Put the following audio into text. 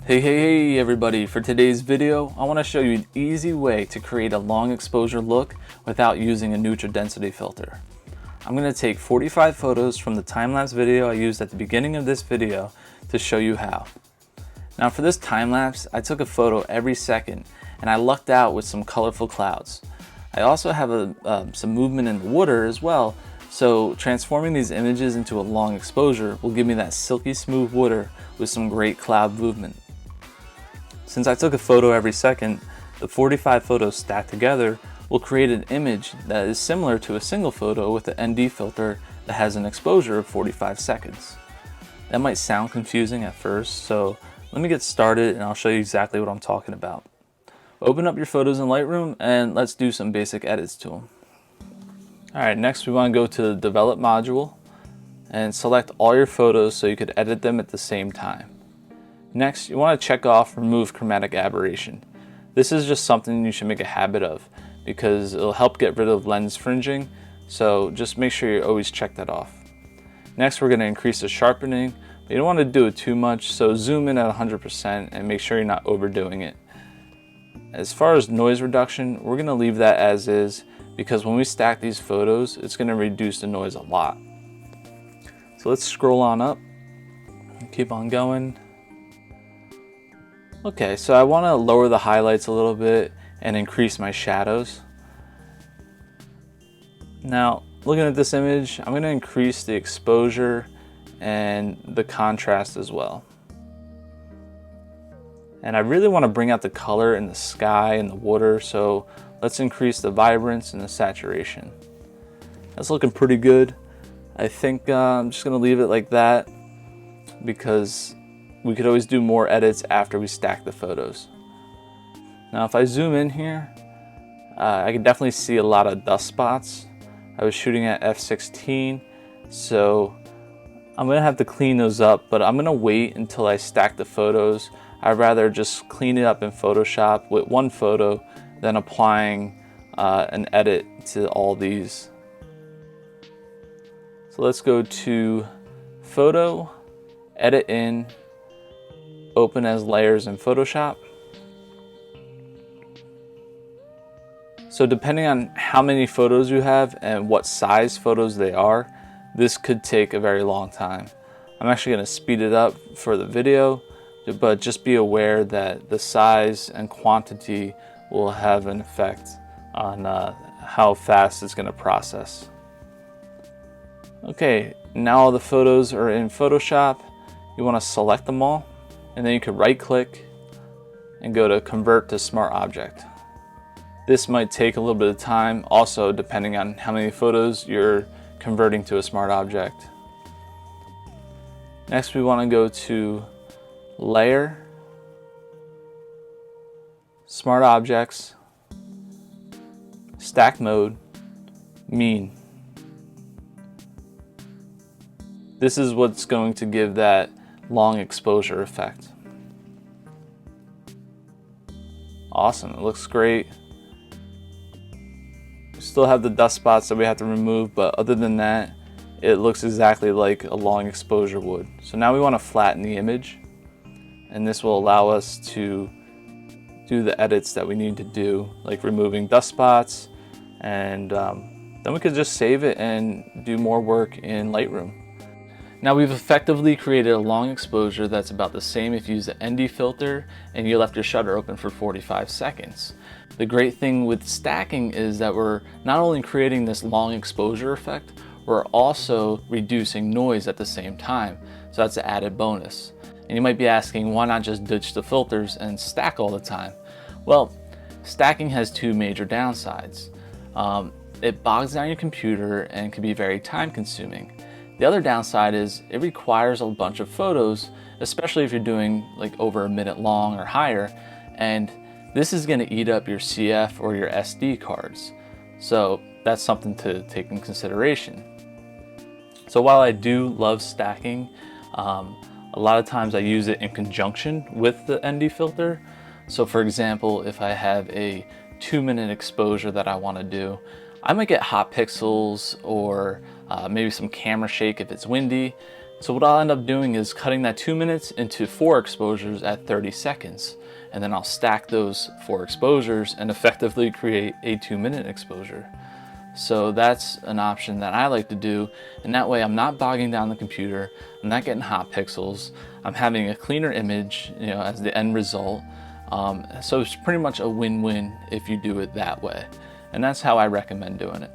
Hey everybody, for today's video I want to show you an easy way to create a long exposure look without using a neutral density filter. I'm going to take 45 photos from the time-lapse video I used at the beginning of this video to show you how. Now for this time-lapse I took a photo every second and I lucked out with some colorful clouds. I also have some movement in the water as well, so transforming these images into a long exposure will give me that silky smooth water with some great cloud movement. Since I took a photo every second, the 45 photos stacked together will create an image that is similar to a single photo with the ND filter that has an exposure of 45 seconds. That might sound confusing at first, so let me get started and I'll show you exactly what I'm talking about. Open up your photos in Lightroom and let's do some basic edits to them. Alright, next we want to go to the Develop module and select all your photos so you could edit them at the same time. Next, you want to check off Remove Chromatic Aberration. This is just something you should make a habit of because it'll help get rid of lens fringing, so just make sure you always check that off. Next, we're going to increase the sharpening, but you don't want to do it too much, so zoom in at 100% and make sure you're not overdoing it. As far as noise reduction, we're going to leave that as is because when we stack these photos, it's going to reduce the noise a lot. So let's scroll on up and keep on going. Okay, so I want to lower the highlights a little bit and increase my shadows. Now, looking at this image, I'm going to increase the exposure and the contrast as well. And I really want to bring out the color in the sky and the water, so let's increase the vibrance and the saturation. That's looking pretty good. I think I'm just going to leave it like that because we could always do more edits after we stack the photos. Now if I zoom in here, I can definitely see a lot of dust spots. I was shooting at f16, so I'm gonna have to clean those up, but I'm gonna wait until I stack the photos. I'd rather just clean it up in Photoshop with one photo than applying an edit to all these. So let's go to Photo, Edit in, Open as layers in Photoshop. So depending on how many photos you have and what size photos they are, this could take a very long time. I'm actually going to speed it up for the video, but just be aware that the size and quantity will have an effect on how fast it's going to process. Okay, now all the photos are in Photoshop. You want to select them all. And then you can right click and go to Convert to Smart Object. This might take a little bit of time, also depending on how many photos you're converting to a smart object. Next we want to go to Layer, Smart Objects, Stack Mode, Mean. This is what's going to give that long exposure effect. Awesome, it looks great. We still have the dust spots that we have to remove, but other than that, it looks exactly like a long exposure would. So now we want to flatten the image, and this will allow us to do the edits that we need to do, like removing dust spots, and then we could just save it and do more work in Lightroom. Now we've effectively created a long exposure that's about the same if you use the ND filter and you left your shutter open for 45 seconds. The great thing with stacking is that we're not only creating this long exposure effect, we're also reducing noise at the same time. So that's an added bonus. And you might be asking, why not just ditch the filters and stack all the time? Well, stacking has two major downsides. It bogs down your computer and can be very time consuming. The other downside is it requires a bunch of photos, especially if you're doing like over a minute long or higher, and this is going to eat up your CF or your SD cards. So that's something to take in consideration. So while I do love stacking, a lot of times I use it in conjunction with the ND filter. So for example, if I have a 2-minute exposure that I want to do, I might get hot pixels or maybe some camera shake if it's windy. So what I'll end up doing is cutting that 2 minutes into 4 exposures at 30 seconds. And then I'll stack those 4 exposures and effectively create a 2-minute exposure. So that's an option that I like to do, and that way I'm not bogging down the computer, I'm not getting hot pixels, I'm having a cleaner image, as the end result. So it's pretty much a win-win if you do it that way. And that's how I recommend doing it.